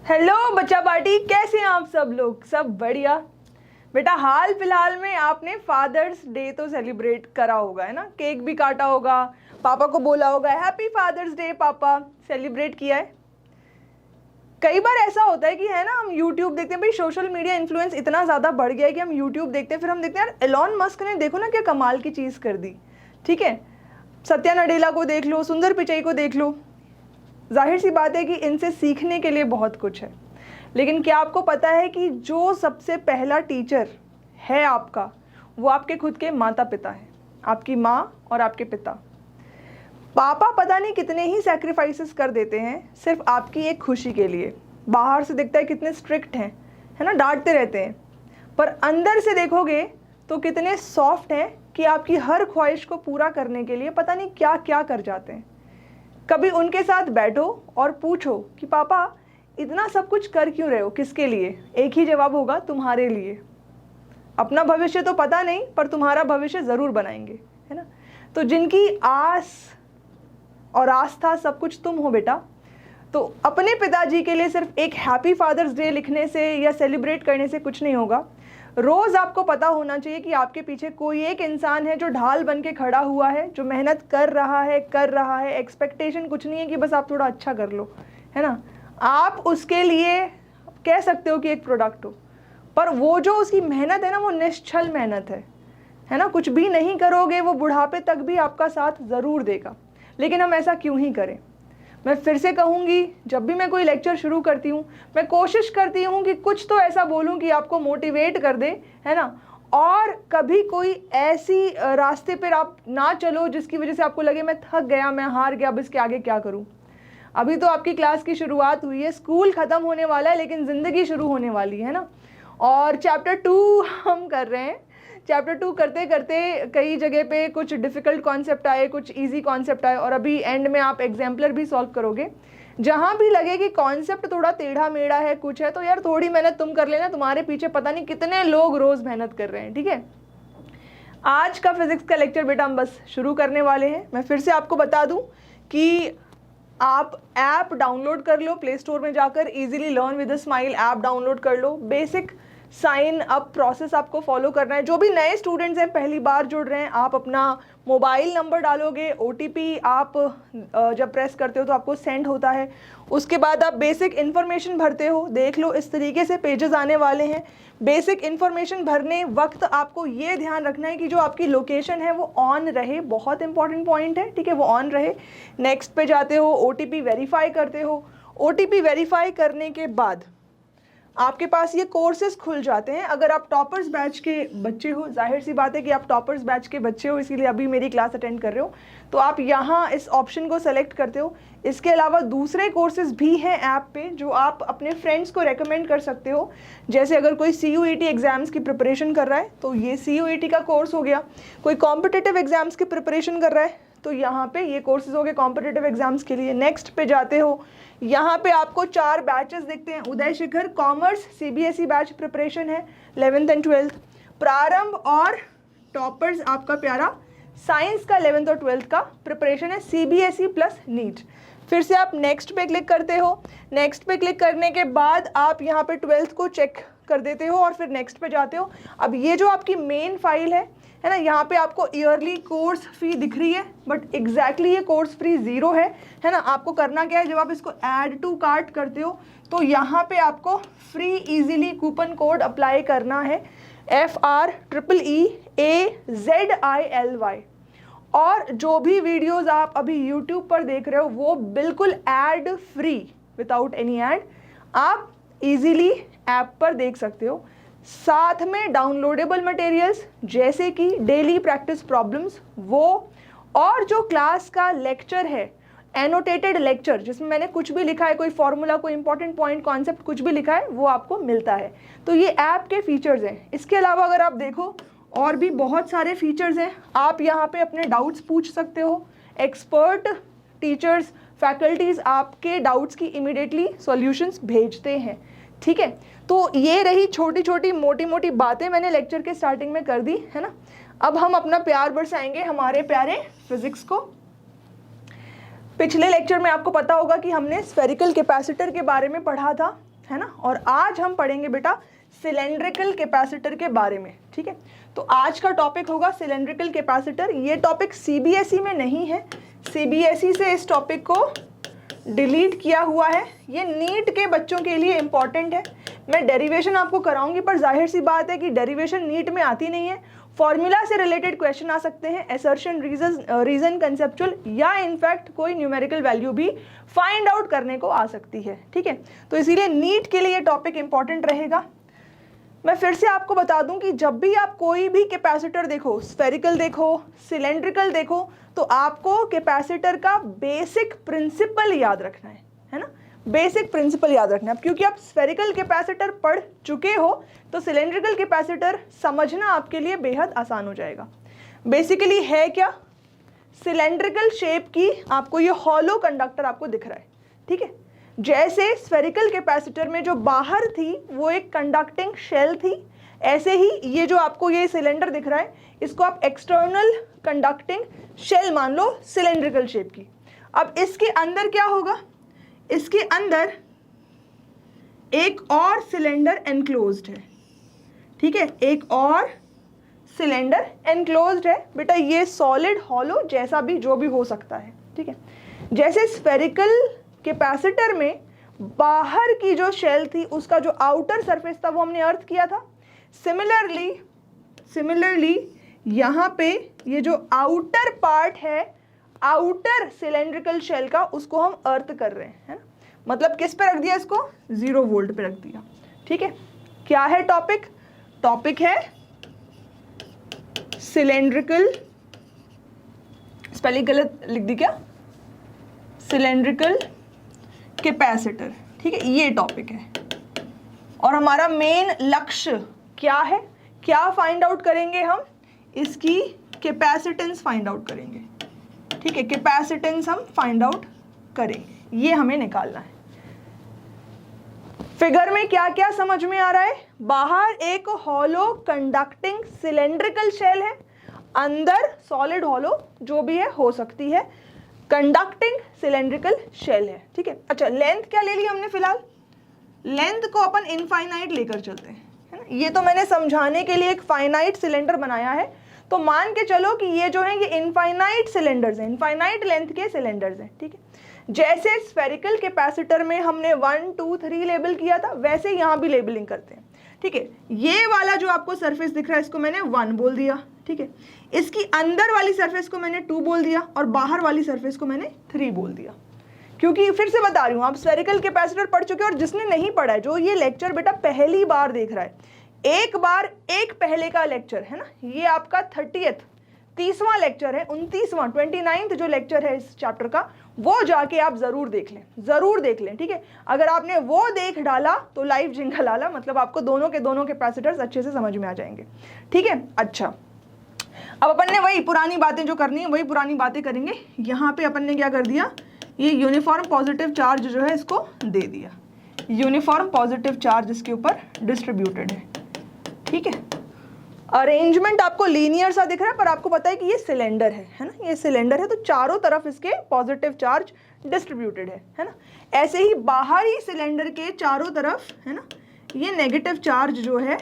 Hello बच्चा party, कैसे हैं आप सब लोग? सब बढ़िया। बेटा हाल फिलहाल में आपने फादर्स डे तो सेलिब्रेट करा होगा, है ना? केक भी काटा होगा, पापा को बोला होगा हैप्पी फादर्स डे पापा, सेलिब्रेट किया है। कई बार ऐसा होता है कि है ना, हम यूट्यूब देखते हैं, भाई सोशल मीडिया इन्फ्लुएंस इतना ज़्यादा बढ़ गया है कि हम यूट्यूब देखते हैं, फिर हम देखते हैं यार एलॉन मस्क ने देखो ना क्या कमाल की चीज़ कर दी। ठीक है, सत्या नडेला को देख लो, सुंदर पिचई को देख लो, जाहिर सी बात है कि इनसे सीखने के लिए बहुत कुछ है। लेकिन क्या आपको पता है कि जो सबसे पहला टीचर है आपका, वो आपके खुद के माता पिता हैं, आपकी माँ और आपके पिता। पापा पता नहीं कितने ही सैक्रिफाइसेस कर देते हैं सिर्फ आपकी एक खुशी के लिए। बाहर से दिखता है कितने स्ट्रिक्ट हैं, है ना, डांटते रहते हैं, पर अंदर से देखोगे तो कितने सॉफ्ट हैं कि आपकी हर ख्वाहिश को पूरा करने के लिए पता नहीं क्या क्या कर जाते हैं। कभी उनके साथ बैठो और पूछो कि पापा इतना सब कुछ कर क्यों रहे हो, किसके लिए? एक ही जवाब होगा, तुम्हारे लिए। अपना भविष्य तो पता नहीं, पर तुम्हारा भविष्य ज़रूर बनाएंगे, है ना? तो जिनकी आस और आस्था सब कुछ तुम हो बेटा, तो अपने पिताजी के लिए सिर्फ एक हैप्पी फादर्स डे लिखने से या सेलिब्रेट करने से कुछ नहीं होगा। रोज़ आपको पता होना चाहिए कि आपके पीछे कोई एक इंसान है जो ढाल बन के खड़ा हुआ है, जो मेहनत कर रहा है। एक्सपेक्टेशन कुछ नहीं है कि बस आप थोड़ा अच्छा कर लो, है ना? आप उसके लिए कह सकते हो कि एक प्रोडक्ट हो, पर वो जो उसकी मेहनत है ना, वो निश्चल मेहनत है ना? कुछ भी नहीं करोगे, वो बुढ़ापे तक भी आपका साथ ज़रूर देगा। लेकिन हम ऐसा क्यों ही करें? मैं फिर से कहूँगी, जब भी मैं कोई लेक्चर शुरू करती हूँ, मैं कोशिश करती हूँ कि कुछ तो ऐसा बोलूँ कि आपको मोटिवेट कर दे, है ना? और कभी कोई ऐसी रास्ते पर आप ना चलो जिसकी वजह से आपको लगे मैं थक गया, मैं हार गया, अब इसके आगे क्या करूँ। अभी तो आपकी क्लास की शुरुआत हुई है, स्कूल ख़त्म होने वाला है, लेकिन ज़िंदगी शुरू होने वाली है ना। और चैप्टर 2 हम कर रहे हैं। चैप्टर 2 करते करते कई जगह पे कुछ डिफ़िकल्ट कॉन्सेप्ट आए, कुछ इजी कॉन्सेप्ट आए, और अभी एंड में आप एग्जाम्पलर भी सॉल्व करोगे। जहाँ भी लगे कि कॉन्सेप्ट थोड़ा टेढ़ा मेढ़ा है, कुछ है, तो यार थोड़ी मेहनत तुम कर लेना, तुम्हारे पीछे पता नहीं कितने लोग रोज़ मेहनत कर रहे हैं। ठीक है, आज का फिज़िक्स का लेक्चर बेटा हम बस शुरू करने वाले हैं। मैं फिर से आपको बता दूँ कि आप ऐप डाउनलोड कर लो, प्ले स्टोर में जाकर easily learn with a smile app download कर लो। बेसिक साइन अप प्रोसेस आपको फॉलो करना है। जो भी नए स्टूडेंट्स हैं, पहली बार जुड़ रहे हैं, आप अपना मोबाइल नंबर डालोगे, ओटीपी आप जब प्रेस करते हो तो आपको सेंड होता है। उसके बाद आप बेसिक इन्फॉर्मेशन भरते हो। देख लो, इस तरीके से पेजेस आने वाले हैं। बेसिक इन्फॉर्मेशन भरने वक्त आपको ये ध्यान रखना है कि जो आपकी लोकेशन है वो ऑन रहे, बहुत इंपॉर्टेंट पॉइंट है, ठीक है, वो ऑन रहे। नेक्स्ट पे जाते हो, ओटीपी वेरीफाई करते हो। ओटीपी वेरीफाई करने के बाद आपके पास ये कोर्सेज खुल जाते हैं। अगर आप टॉपर्स बैच के बच्चे हो, जाहिर सी बात है कि आप टॉपर्स बैच के बच्चे हो, इसीलिए अभी मेरी क्लास अटेंड कर रहे हो, तो आप यहाँ इस ऑप्शन को सेलेक्ट करते हो। इसके अलावा दूसरे कोर्सेज भी हैं ऐप पे जो आप अपने फ्रेंड्स को रेकमेंड कर सकते हो। जैसे अगर कोई CUET एग्ज़ाम्स की प्रिपरेशन कर रहा है तो ये CUET का कोर्स हो गया। कोई कॉम्पिटिटिव एग्ज़ाम्स की प्रिपरेशन कर रहा है तो यहाँ पे ये कोर्सेज हो गए कॉम्पिटिटिव एग्जाम्स के लिए। नेक्स्ट पे जाते हो, यहाँ पे आपको 4 बैचेस दिखते हैं। उदय शिखर कॉमर्स CBSE बैच प्रिपरेशन है 11th एंड 12th। प्रारंभ और टॉपर्स आपका प्यारा साइंस का 11th और 12th का प्रिपरेशन है, CBSE प्लस नीट। फिर से आप नेक्स्ट पे क्लिक करते हो। नेक्स्ट पे क्लिक करने के बाद आप यहाँ पे 12th को चेक कर देते हो और फिर नेक्स्ट पे जाते हो। अब ये जो आपकी मेन फाइल है ना, यहाँ पे आपको ईयरली कोर्स फी दिख रही है, बट एग्जैक्टली ये कोर्स फी 0 है ना। आपको करना क्या है, जब आप इसको ऐड टू कार्ट करते हो तो यहाँ पे आपको free easily coupon code apply करना है, FREEEAZILY। और जो भी वीडियोस आप अभी YouTube पर देख रहे हो वो बिल्कुल ad free, without any add, आप इजीली ऐप पर देख सकते हो। साथ में डाउनलोडेबल मटेरियल्स जैसे कि डेली प्रैक्टिस प्रॉब्लम्स, वो और जो क्लास का लेक्चर है, एनोटेटेड लेक्चर जिसमें मैंने कुछ भी लिखा है, कोई फॉर्मूला, कोई इंपॉर्टेंट पॉइंट, कॉन्सेप्ट कुछ भी लिखा है, वो आपको मिलता है। तो ये ऐप के फीचर्स हैं। इसके अलावा अगर आप देखो और भी बहुत सारे फीचर्स हैं। आप यहाँ पे अपने डाउट्स पूछ सकते हो। एक्सपर्ट टीचर्स, फैकल्टीज़ आपके डाउट्स की इमीडिएटली सॉल्यूशंस भेजते हैं। ठीक है, तो ये रही छोटी छोटी मोटी मोटी बातें मैंने लेक्चर के स्टार्टिंग में कर दी, है ना। अब हम अपना प्यार बरसाएंगे हमारे प्यारे फिजिक्स को। पिछले लेक्चर में आपको पता होगा कि हमने स्फेरिकल कैपेसिटर के बारे में पढ़ा था। है ना, और आज हम पढ़ेंगे बेटा सिलेंड्रिकल कैपेसिटर के बारे में, ठीक है। तो आज का टॉपिक होगा सिलेंड्रिकल कैपेसिटर। ये टॉपिक सीबीएसई में नहीं है, सीबीएसई से इस टॉपिक को डिलीट किया हुआ है, ये नीट के बच्चों के लिए इंपॉर्टेंट है। मैं डेरिवेशन आपको कराऊंगी, पर जाहिर सी बात है कि डेरिवेशन नीट में आती नहीं है। फॉर्मूला से रिलेटेड क्वेश्चन आ सकते हैं, असर्शन, रीजन, कंसेप्चुअल, या इनफैक्ट कोई न्यूमेरिकल वैल्यू भी फाइंड आउट करने को आ सकती है, ठीक है। तो इसीलिए नीट के लिए ये टॉपिक इंपॉर्टेंट रहेगा। मैं फिर से आपको बता दूं कि जब भी आप कोई भी कैपेसिटर देखो, स्फेरिकल देखो, सिलेंड्रिकल देखो, तो आपको कैपेसिटर का बेसिक प्रिंसिपल याद रखना है ना, बेसिक प्रिंसिपल याद रखना है। क्योंकि आप स्फेरिकल कैपेसिटर पढ़ चुके हो तो सिलेंड्रिकल कैपेसिटर समझना आपके लिए बेहद आसान हो जाएगा। बेसिकली है क्या, सिलेंड्रिकल शेप की आपको ये हॉलो कंडक्टर आपको दिख रहा है, ठीक है। जैसे स्फेरिकल कैपेसिटर में जो बाहर थी वो एक कंडक्टिंग शेल थी, ऐसे ही ये जो आपको ये सिलेंडर दिख रहा है इसको आप एक्सटर्नल कंडक्टिंग शेल मान लो सिलेंड्रिकल शेप की। अब इसके अंदर क्या होगा, इसके अंदर एक और सिलेंडर एनक्लोज्ड है, ठीक है, एक और सिलेंडर एनक्लोज्ड है। बेटा ये सॉलिड, हॉलो, जैसा भी जो भी हो सकता है, ठीक है। जैसे स्फेरिकल कैपेसिटर में बाहर की जो शेल थी उसका जो आउटर सरफेस था वो हमने अर्थ किया था, सिमिलरली यहाँ पे ये जो आउटर पार्ट है, आउटर सिलेंड्रिकल शेल का, उसको हम अर्थ कर रहे हैं, है ना। मतलब किस पे रख दिया, इसको 0 वोल्ट पे रख दिया, ठीक है। क्या है टॉपिक, टॉपिक है सिलेंड्रिकल, स्पेलिंग गलत लिख दी क्या, सिलेंड्रिकल कैपेसिटर, ठीक है, ये टॉपिक है। और हमारा मेन लक्ष्य क्या है, क्या फाइंड आउट करेंगे हम, इसकी कैपेसिटेंस फाइंड आउट करेंगे, ठीक है, कैपेसिटेंस हम फाइंड आउट करेंगे, ये हमें निकालना है। फिगर में क्या क्या समझ में आ रहा है, बाहर एक हॉलो कंडक्टिंग सिलेंड्रिकल शेल है, अंदर सॉलिड हॉलो जो भी है हो सकती है, कंडक्टिंग सिलेंड्रिकल शेल है, ठीक है। अच्छा, लेंथ क्या ले ली हमने फिलहाल, लेंथ को अपन इनफाइनाइट लेकर चलते हैं, है ना। ये तो मैंने समझाने के लिए एक फाइनाइट सिलेंडर बनाया है, तो मान के चलो कि ये जो है ये इनफाइनाइट सिलेंडर्स हैं, इनफाइनाइट लेंथ के सिलेंडर्स हैं, ठीक है। जैसे स्फेरिकल कैपेसिटर में हमने 1 2 3 लेबल किया था, वैसे यहाँ भी लेबलिंग करते हैं, ठीक है। ये वाला जो आपको सरफेस दिख रहा है इसको मैंने 1 बोल दिया, ठीक है। इसकी अंदर वाली सरफेस को मैंने 2 बोल दिया और बाहर वाली सरफेस को मैंने 3 बोल दिया। क्योंकि फिर से बता रही हूँ, आप स्फेरिकल कैपेसिटर पढ़ चुके हो, और जिसने नहीं पढ़ा है, जो ये लेक्चर बेटा पहली बार देख रहा है, एक बार एक पहले का लेक्चर है ना, ये आपका 30वां लेक्चर है, 29वां जो लेक्चर है इस चैप्टर का, वो जाके आप जरूर देख लें, ठीक है। अगर आपने वो देख डाला तो लाइव जिंगल आला, मतलब आपको दोनों के कैपेसिटर्स अच्छे से समझ में आ जाएंगे, ठीक है। अच्छा, अब अपन ने वही पुरानी बातें जो करनी है वही पुरानी बातें करेंगे। यहाँ पे अपन ने क्या कर दिया, ये यूनिफॉर्म पॉजिटिव चार्ज जो है इसको दे दिया, यूनिफॉर्म पॉजिटिव चार्ज इसके ऊपर डिस्ट्रीब्यूटेड है, ठीक है। अरेंजमेंट आपको लीनियर सा दिख रहा है, पर आपको पता है कि ये सिलेंडर है ना, ये सिलेंडर है, तो चारों तरफ इसके पॉजिटिव चार्ज डिस्ट्रीब्यूटेड है ना। ऐसे ही बाहरी सिलेंडर के चारों तरफ, है ना, ये नेगेटिव चार्ज जो है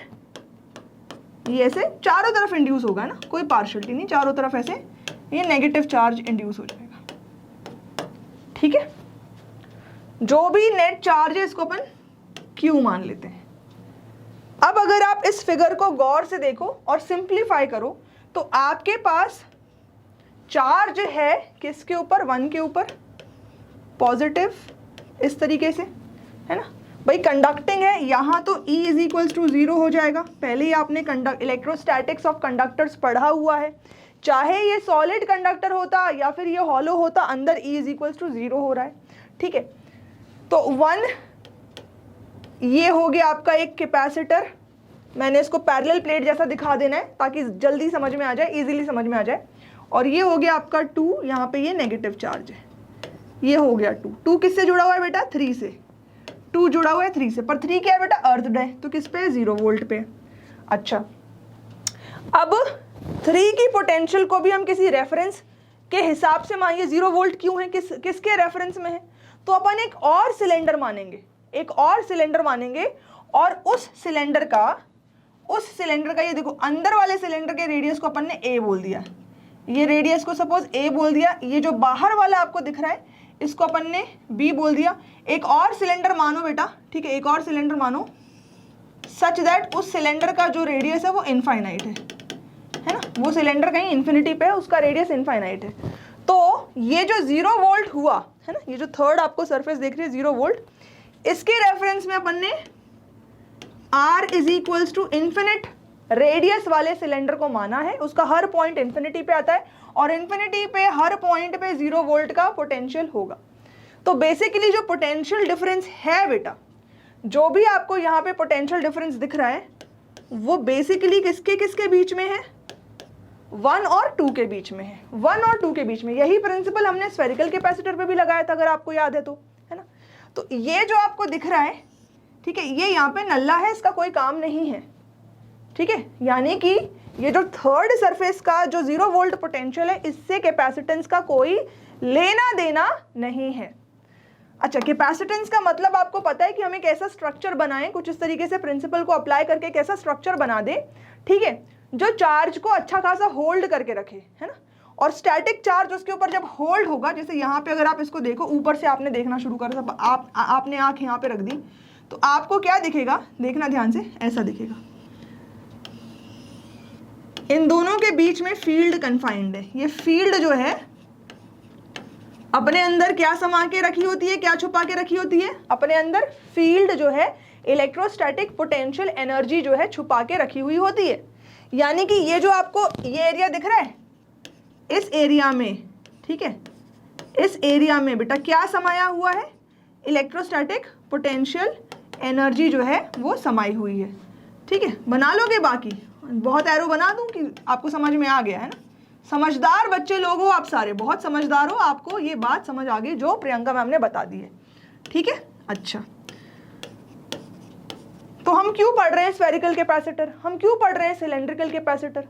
ये ऐसे चारों तरफ इंड्यूस होगा ना, कोई पार्शियलिटी नहीं, चारों तरफ ऐसे ये नेगेटिव चार्ज इंड्यूस हो जाएगा, ठीक है। जो भी नेट चार्ज है इसको अपन Q मान लेते हैं। अब अगर आप इस फिगर को गौर से देखो और सिंप्लीफाई करो तो आपके पास चार्ज है किसके ऊपर, 1 के ऊपर, पॉजिटिव, इस तरीके से, है ना भाई, कंडक्टिंग है, यहाँ तो E = 0 हो जाएगा। पहले ही आपने इलेक्ट्रोस्टैटिक्स ऑफ कंडक्टर्स पढ़ा हुआ है, चाहे ये सॉलिड कंडक्टर होता या फिर ये हॉलो होता, अंदर E = 0 हो रहा है, ठीक है। तो 1 ये हो गया आपका एक कैपेसिटर, मैंने इसको पैरेलल प्लेट जैसा दिखा देना है ताकि जल्दी समझ में आ जाए, इजीली समझ में आ जाए। और ये हो गया आपका 2, यहाँ पे ये नेगेटिव चार्ज है, ये हो गया 2 किससे जुड़ा हुआ है बेटा, 3 से, 2 जुड़ा हुआ है 3 से, पर 3 क्या है बेटा, अर्थ है, तो किस पे, 0 वोल्ट पे। अच्छा, अब 3 की पोटेंशियल को भी हम किसी रेफरेंस के हिसाब से मानिए, 0 वोल्ट क्यों है, किसके रेफरेंस में है, तो अपन एक और सिलेंडर मानेंगे, एक और सिलेंडर मानेंगे और उस सिलेंडर का ये देखो अंदर वाले सिलेंडर के रेडियस को अपन ने ए बोल दिया, ये रेडियस को सपोज ए बोल दिया, ये जो बाहर वाला आपको दिख रहा है इसको अपन ने बी बोल दिया। एक और सिलेंडर मानो बेटा, ठीक है, एक और सिलेंडर मानो सच दैट उस सिलेंडर का जो रेडियस है वो इनफाइनाइट है ना, वो सिलेंडर कहीं इन्फिनिटी पे है, उसका रेडियस इनफाइनाइट है। तो ये जो 0 वोल्ट हुआ है ना, ये जो थर्ड आपको सरफेस देख रही है 0 वोल्ट, इसके रेफरेंस में अपन ने R is equals to infinite radius वाले सिलेंडर को माना है, उसका हर पॉइंट इन्फिनिटी पे आता है और इन्फिनिटी पे हर पॉइंट पे 0 वोल्ट का पोटेंशियल होगा। तो बेसिकली जो पोटेंशियल डिफरेंस है बेटा, जो भी आपको यहाँ पे पोटेंशियल डिफरेंस दिख रहा है वो बेसिकली किसके बीच में है, 1 और 2 के बीच में है, 1 और 2 के बीच में। यही प्रिंसिपल हमने स्फेरिकल कैपेसिटर पे भी लगाया था अगर आपको याद है तो, है ना। तो ये जो आपको दिख रहा है, ठीक है, ये यहाँ पे नल्ला है, इसका कोई काम नहीं है, ठीक है, यानी कि ये जो थर्ड सरफेस का जो 0 वोल्ट पोटेंशियल है इससे कैपेसिटेंस का कोई लेना देना नहीं है। अच्छा, कैपेसिटेंस का मतलब आपको पता है कि हमें कैसा स्ट्रक्चर बनाएं, कुछ इस तरीके से प्रिंसिपल को अप्लाई करके कैसा स्ट्रक्चर बना दे, ठीक है, जो चार्ज को अच्छा खासा होल्ड करके रखे, है ना। और स्टैटिक चार्ज उसके ऊपर जब होल्ड होगा, जैसे यहाँ पे अगर आप इसको देखो, ऊपर से आपने देखना शुरू कर, आपने आंख यहाँ पे रख दी तो आपको क्या दिखेगा, देखना ध्यान से, ऐसा दिखेगा। इन दोनों के बीच में फील्ड कन्फाइंड है। ये फील्ड जो है अपने अंदर क्या समा के रखी होती है, क्या छुपा के रखी होती है, अपने अंदर फील्ड जो है इलेक्ट्रोस्टैटिक पोटेंशियल एनर्जी जो है छुपा के रखी हुई होती है। यानी कि ये जो आपको ये एरिया दिख रहा है, इस एरिया में, ठीक है, इस एरिया में बेटा क्या समाया हुआ है, इलेक्ट्रोस्टैटिक पोटेंशियल एनर्जी जो है वो समाई हुई है, ठीक है। बना लोगे, बाकी बहुत एरो बना दूं कि आपको समझ में आ गया, है ना। समझदार बच्चे लोग हो आप सारे, बहुत समझदार हो, आपको ये बात समझ आ गई जो प्रियंका मैम ने बता दी है, ठीक है। अच्छा, तो हम क्यों पढ़ रहे हैं स्फेरिकल कैपेसिटर, हम क्यों पढ़ रहे हैं सिलेंड्रिकल कैपेसिटर?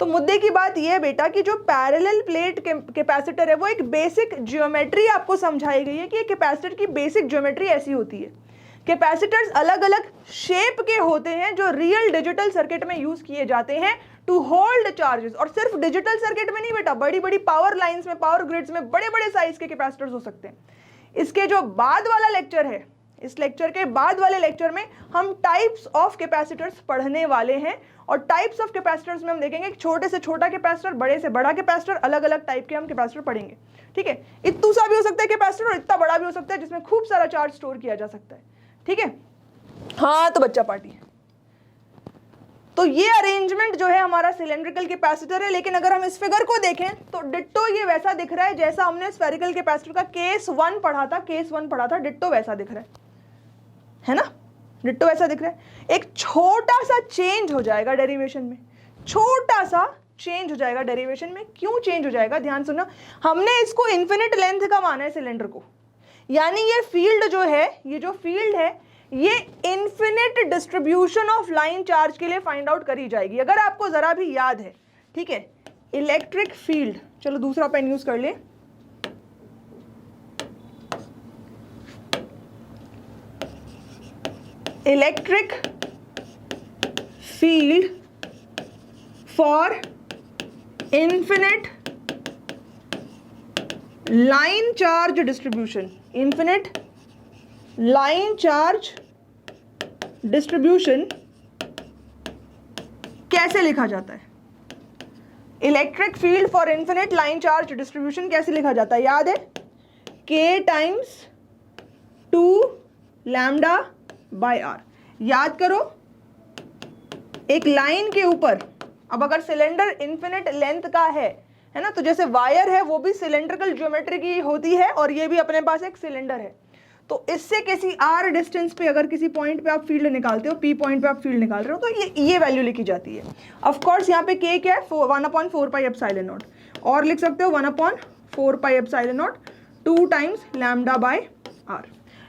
तो मुद्दे की बात यह है बेटा कि जो पैरेलल प्लेट कैपेसिटर है वो एक बेसिक ज्योमेट्री आपको समझाई गई है कि कैपेसिटर की बेसिक ज्योमेट्री ऐसी होती है। कैपेसिटर्स अलग अलग शेप के होते हैं जो रियल डिजिटल सर्किट में यूज किए जाते हैं टू होल्ड चार्जेस। और सिर्फ डिजिटल सर्किट में नहीं बेटा, बड़ी बड़ी पावर लाइंस में, पावर ग्रिड्स में बड़े बड़े साइज के कैपेसिटर्स हो सकते हैं। इसके जो बाद वाला लेक्चर है, इस लेक्चर के बाद वाले लेक्चर में हम टाइप्स ऑफ कैपेसिटर्स पढ़ने वाले हैं और टाइप्स ऑफ कैपेसिटर्स में हम देखेंगे छोटे से छोटा कैपेसिटर, बड़े से बड़ा कैपेसिटर, अलग अलग टाइप के हम कैपेसिटर पढ़ेंगे, ठीक है। इतू सा भी हो सकता है कैपेसिटर और इतना बड़ा भी हो सकता है जिसमें खूब सारा चार्ज स्टोर किया जा सकता है, ठीक है। हाँ तो बच्चा पार्टी। तो ये अरेंजमेंट जो है हमारा सिलेंड्रिकल कैपेसिटर है, लेकिन अगर हम इस फिगर को देखें तो डिट्टो ये वैसा दिख रहा है जैसा हमने स्फेरिकल कैपेसिटर का केस 1 पढ़ा था, डिट्टो वैसा दिख रहा है ना, डिट्टो वैसा दिख रहा है। एक छोटा सा चेंज हो जाएगा डेरिवेशन में, छोटा सा चेंज हो जाएगा डेरिवेशन में। क्यों चेंज हो जाएगा, ध्यान सुनना। हमने इसको इन्फिनिट लेंथ का माना है सिलेंडर को, यानी ये फील्ड जो है, ये जो फील्ड है ये infinite distribution of line charge के लिए फाइंड आउट करी जाएगी। अगर आपको जरा भी याद है, ठीक है, इलेक्ट्रिक फील्ड, चलो दूसरा पेन यूज कर ले, electric field for infinite line charge distribution, infinite line charge distribution कैसे लिखा जाता है? Electric field for infinite line charge distribution कैसे लिखा जाता है? याद है, K times 2 lambda by R। याद करो, एक लाइन के ऊपर, अब अगर सिलेंडर इन्फिनिट लेंथ का है ना, तो जैसे वायर है वो भी सिलेंड्रिकल ज्योमेट्री की होती है और ये भी अपने पास एक सिलेंडर है। तो इससे किसी R डिस्टेंस पे अगर किसी पॉइंट पे आप फील्ड निकालते हो, P पॉइंट पे आप फील्ड निकाल रहे हो, तो ये वैल्यू लिखी जाती है। ऑफ कोर्स यहाँ पे K क्या है, 1/4 पाई एप्सिलॉन नॉट, और लिख सकते हो 1/4 पाई epsilon not 2 times lambda by R।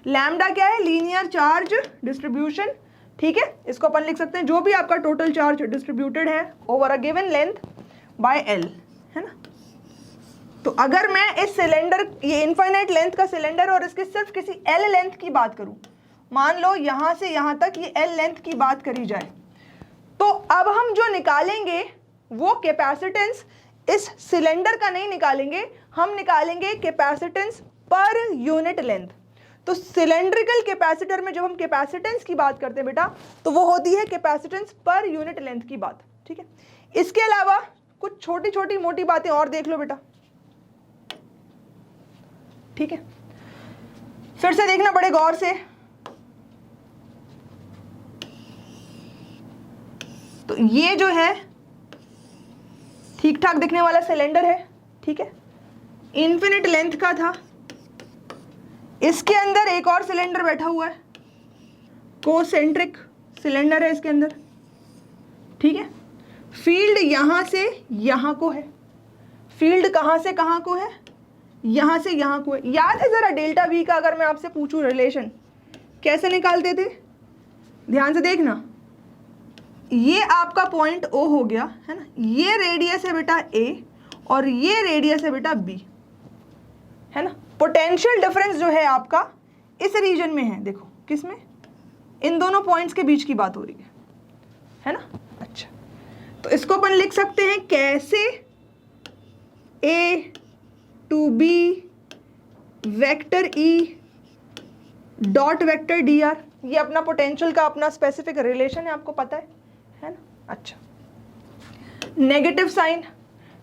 Lambda क्या है, लीनियर चार्ज डिस्ट्रीब्यूशन, ठीक है। इसको अपन लिख सकते हैं जो भी आपका टोटल चार्ज डिस्ट्रीब्यूटेड है over a given length bye L, है ना। तो अगर मैं इस सिलेंडर, ये इनफाइनाइट लेंथ का सिलेंडर और इसके सिर्फ किसी L लेंथ की बात करूं, मान लो यहां से यहां तक ये L लेंथ की बात करी जाए, तो अब हम जो निकालेंगे वो कैपेसिटेंस इस सिलेंडर का नहीं निकालेंगे, हम निकालेंगे कैपेसिटेंस पर यूनिट लेंथ। तो सिलेंड्रिकल कैपेसिटर में जब हम कैपेसिटेंस की बात करते हैं बेटा, तो वो होती है कैपेसिटेंस पर यूनिट लेंथ की बात, ठीक है। इसके अलावा कुछ छोटी छोटी मोटी बातें और देख लो बेटा, ठीक है, फिर से देखना बड़े गौर से। तो ये जो है ठीक ठाक दिखने वाला सिलेंडर है, ठीक है, इन्फिनिट लेंथ का था। इसके अंदर एक और सिलेंडर बैठा हुआ है, कोसेंट्रिक सिलेंडर है इसके अंदर, ठीक है। फील्ड यहां से यहां को है, फील्ड कहां से कहां को है, यहां से यहां को है। याद है जरा डेल्टा वी का अगर मैं आपसे पूछूं रिलेशन कैसे निकालते थे, ध्यान से देखना। ये आपका पॉइंट O हो गया है ना, ये रेडियस है बेटा A और ये रेडियस है बेटा B, है ना। पोटेंशियल डिफरेंस जो है आपका इस रीजन में है, देखो किसमें, इन दोनों पॉइंट्स के बीच की बात हो रही है ना। अच्छा, तो इसको अपन लिख सकते हैं कैसे, A to B vector E dot vector dr, ये अपना पोटेंशियल का अपना स्पेसिफिक रिलेशन है, आपको पता है ना। अच्छा, नेगेटिव साइन,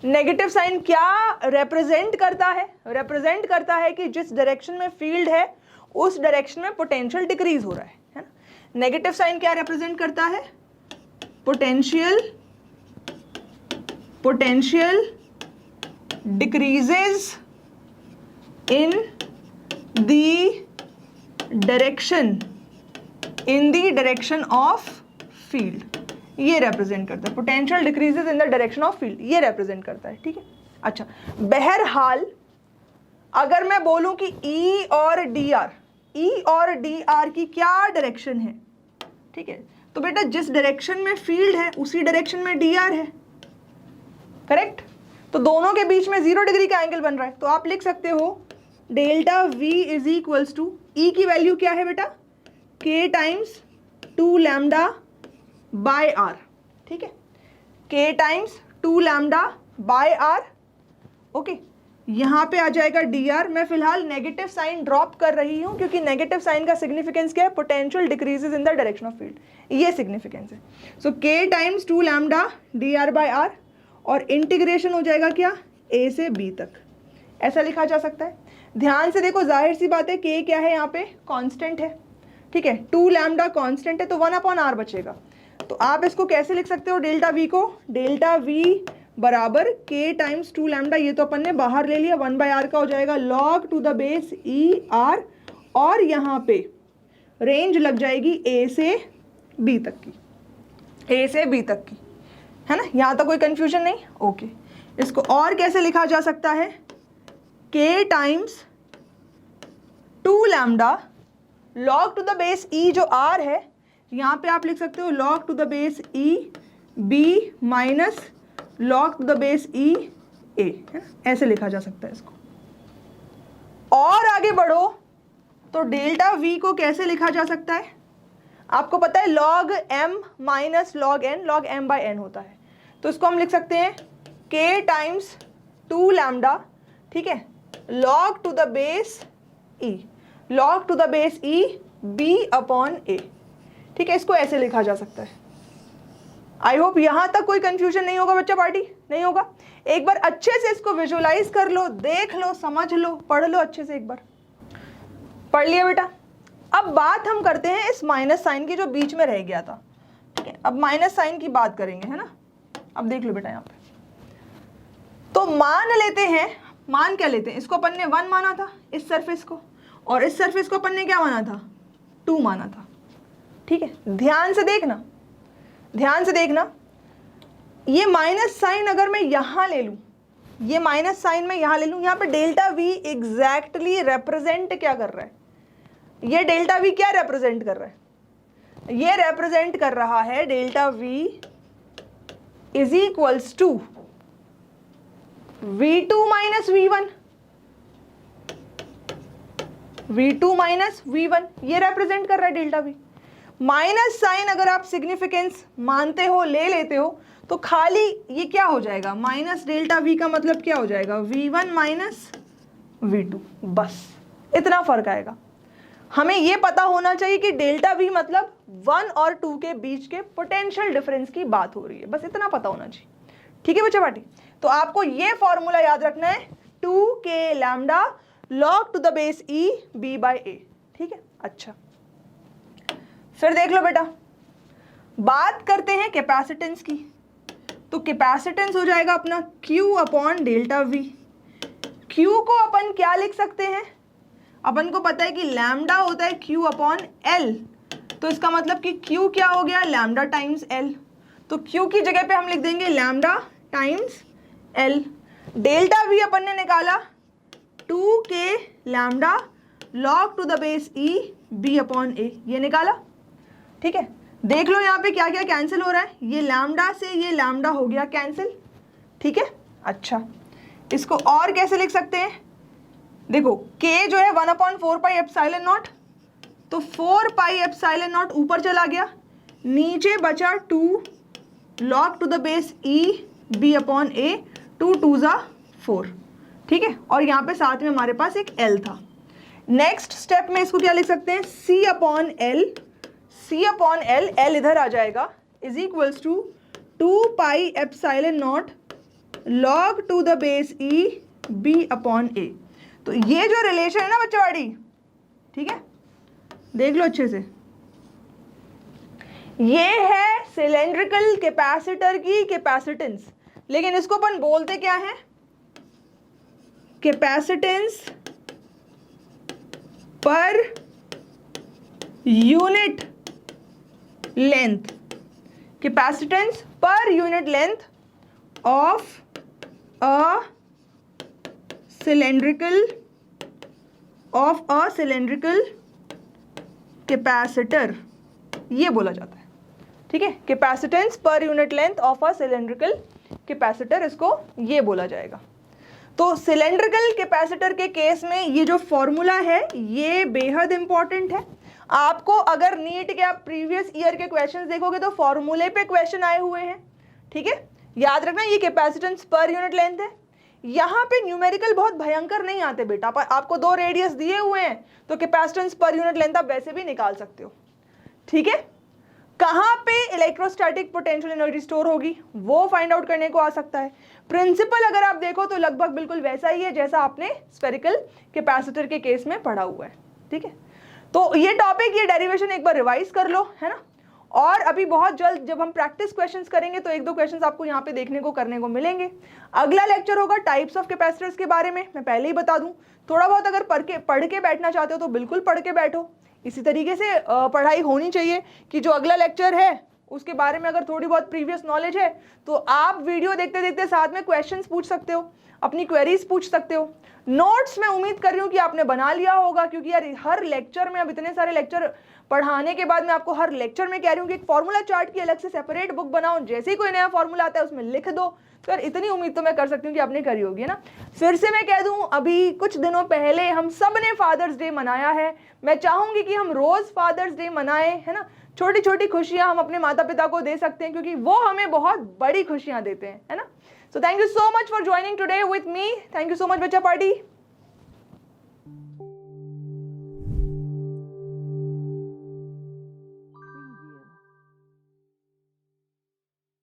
नेगेटिव साइन क्या रिप्रेजेंट करता है, रिप्रेजेंट करता है कि जिस डायरेक्शन में फील्ड है उस डायरेक्शन में पोटेंशियल डिक्रीज हो रहा है ना। नेगेटिव साइन क्या रिप्रेजेंट करता है, potential decreases in the direction of field, ये रिप्रेजेंट करता है। Potential decreases in the direction of field, ये रिप्रेजेंट करता है, ठीक है। अच्छा, बहरहाल अगर मैं बोलूं कि E और dr की क्या डायरेक्शन है, ठीक है, तो बेटा जिस डायरेक्शन में फील्ड है उसी डायरेक्शन में dr है, करेक्ट। तो दोनों के बीच में 0 डिग्री का एंगल बन रहा है, तो आप लिख सकते हो delta V is equals to, E की वैल्यू क्या है बेटा, K times 2 lambda by R, ठीक है, K times 2 lambda by R, okay. यहाँ पे आ जाएगा dr। मैं फिलहाल नेगेटिव साइन ड्रॉप कर रही हूँ क्योंकि नेगेटिव साइन का सिग्निफिकेंस क्या है, potential decreases in the direction of field, ये सिग्निफिकेंस है। So K times 2 lambda dr by R, और इंटीग्रेशन हो जाएगा क्या, A से B तक, ऐसा लिखा जा सकता है। ध्यान से देखो, जाहिर सी बात है K क्या है यहाँ पे, कांस्टेंट है, ठीक है, 2 लैम्डा कांस्टेंट है तो 1/R बचेगा। तो आप इसको कैसे लिख सकते हो डेल्टा V को, डेल्टा V बराबर K टाइम्स 2 लैम्डा, ये तो अपन ने बाहर ले लिया, 1/R का हो जाएगा log to the base E R, और यहाँ पे रेंज लग जाएगी A से B तक की, A से B तक की, है ना। यहाँ तक कोई कंफ्यूजन नहीं, ओके। इसको और कैसे लिखा जा सकता है, K times 2 lambda log to the base E जो R है, यहाँ पे आप लिख सकते हो log to the base E B minus log to the base E A, है ना, ऐसे लिखा जा सकता है इसको। और आगे बढ़ो तो डेल्टा V को कैसे लिखा जा सकता है, आपको पता है log m minus log m by n होता है, तो इसको हम लिख सकते हैं K टाइम्स 2 लैम्डा, ठीक है, log to the base E, log to the base E B upon A, ठीक है, इसको ऐसे लिखा जा सकता है। आई होप यहां तक कोई कंफ्यूजन नहीं होगा बच्चा पार्टी, नहीं होगा। एक बार अच्छे से इसको विजुअलाइज कर लो, देख लो, समझ लो, पढ़ लो अच्छे से, एक बार पढ़ लिया बेटा। अब बात हम करते हैं इस माइनस साइन की जो बीच में रह गया था, ठीक है, अब माइनस साइन की बात करेंगे, है ना। अब देख लो बेटा यहाँ पे, तो मान लेते हैं, मान क्या लेते हैं, इसको अपन ने 1 माना था इस सरफेस को, और इस सरफेस को अपन ने क्या माना था, 2 माना था, ठीक है। ध्यान से देखना, ध्यान से देखना, ये माइनस साइन अगर मैं यहाँ ले लूँ, ये माइनस साइन मैं यहाँ ले लूँ, यहाँ पे डेल्टा V एग्जैक्टली रिप्रेजेंट क्या कर रहा है, ये डेल्टा V क्या रिप्रेजेंट कर रहा है, ये रिप्रेजेंट कर रहा है delta V is equals to V2 minus V1, V2 minus V1, ये रिप्रेजेंट कर रहा है डेल्टा V। माइनस साइन अगर आप सिग्निफिकेंस मानते हो, ले लेते हो, तो खाली ये क्या हो जाएगा, माइनस डेल्टा V का मतलब क्या हो जाएगा, V1 माइनस V2, बस इतना फर्क आएगा। हमें ये पता होना चाहिए कि डेल्टा V मतलब 1 और 2 के बीच के पोटेंशियल डिफरेंस की बात हो रही है, बस इतना पता होना चाहिए। ठीक है बच्चा पार्टी, तो आपको ये फॉर्मूला याद रखना है, 2k lambda log to the base E B by A। ठीक है, अच्छा फिर देख लो बेटा, बात करते हैं कैपेसिटेंस की। तो कैपेसिटेंस हो जाएगा अपना Q upon delta V। Q को अपन क्या लिख सकते हैं, अपन को पता है कि लैम्डा होता है Q अपॉन L, तो इसका मतलब कि Q क्या हो गया, लैम्डा टाइम्स L। तो Q की जगह पे हम लिख देंगे lambda times L। Delta V अपन ने निकाला 2k lambda log to the base E B upon A, ये निकाला। ठीक है, देख लो यहाँ पे क्या क्या कैंसिल हो रहा है, ये लैम्डा से ये लैम्डा हो गया कैंसिल। ठीक है, अच्छा इसको और कैसे लिख सकते हैं, देखो k जो है 1/4 पाई एप्सिलॉन नॉट, तो 4 पाई एप्सिलॉन नॉट ऊपर चला गया, नीचे बचा 2 log to the base E B upon A, 2 2 ज़ा 4। ठीक है, और यहाँ पे साथ में हमारे पास एक L था। नेक्स्ट स्टेप में इसको क्या लिख सकते हैं, C upon L, C upon L, L इधर आ जाएगा, is equals to 2 pi epsilon naught log to the base E B upon A। तो ये जो रिलेशन है ना बच्चों, ठीक है देख लो अच्छे से, ये है सिलेंड्रिकल कैपेसिटर की कैपेसिटेंस, लेकिन इसको अपन बोलते क्या है, capacitance per unit length, capacitance per unit length of a cylindrical capacitor, ये बोला जाता है। ठीक है, capacitance per unit length of a cylindrical capacitor, इसको ये बोला जाएगा। तो सिलेंड्रिकल कैपेसिटर के केस में ये जो फॉर्मूला है ये बेहद इंपॉर्टेंट है। आपको अगर नीट के आप प्रीवियस ईयर के क्वेश्चंस देखोगे तो फॉर्मूले पे क्वेश्चन आए हुए हैं। ठीक है, याद रखना ये कैपेसिटेंस पर यूनिट लेंथ है। यहाँ पे न्यूमेरिकल बहुत भयंकर नहीं आते बेटा, पर आपको 2 रेडियस दिए हुए हैं तो कैपेसिटेंस पर यूनिट लेंथ आप वैसे भी निकाल सकते हो। ठीक है, कहाँ पे इलेक्ट्रोस्टैटिक पोटेंशियल एनर्जी स्टोर होगी वो फाइंड आउट करने को आ सकता है। प्रिंसिपल अगर आप देखो तो लगभग बिल्कुल वैसा ही है जैसा आपने स्फेरिकल कैपेसिटर के केस में पढ़ा हुआ है। ठीक है, तो ये टॉपिक, ये डेरिवेशन एक बार रिवाइज कर लो, है ना। और अभी बहुत जल्द जब हम प्रैक्टिस क्वेश्चंस करेंगे तो 1-2 क्वेश्चंस आपको यहाँ पे देखने को करने को मिलेंगे। अगला लेक्चर होगा टाइप्स ऑफ कैपेसिटर्स के बारे में। मैं पहले ही बता दूं, थोड़ा बहुत अगर पढ़ के बैठना चाहते हो तो बिल्कुल पढ़ के बैठो। इसी तरीके से पढ़ाई होनी चाहिए कि जो अगला लेक्चर है उसके बारे में अगर थोड़ी बहुत प्रीवियस नॉलेज है तो आप वीडियो देखते देखते साथ में क्वेश्चंस पूछ सकते हो, अपनी क्वेरीज पूछ सकते हो। नोट्स मैं उम्मीद कर रही हूँ कि आपने बना लिया होगा, क्योंकि यार हर लेक्चर में, अब इतने सारे लेक्चर पढ़ाने के बाद मैं आपको हर लेक्चर में कह रही हूँ कि एक फॉर्मूला चार्ट की अलग से सेपरेट बुक बनाओ, जैसे ही कोई नया फॉर्मूला आता है उसमें लिख दो। तो यार इतनी उम्मीद तो मैं कर सकती हूँ कि आपने करी होगी, है ना। फिर से मैं कह दूं, अभी कुछ दिनों पहले हम सब ने फादर्स डे मनाया है। मैं चाहूंगी कि हम रोज फादर्स डे मनाएं, है ना। छोटी छोटी खुशियां हम अपने माता पिता को दे सकते हैं, क्योंकि वो हमें बहुत बड़ी खुशियां देते हैं, है ना। So thank you so much for joining today with me. Thank you so much बच्चा पार्टी।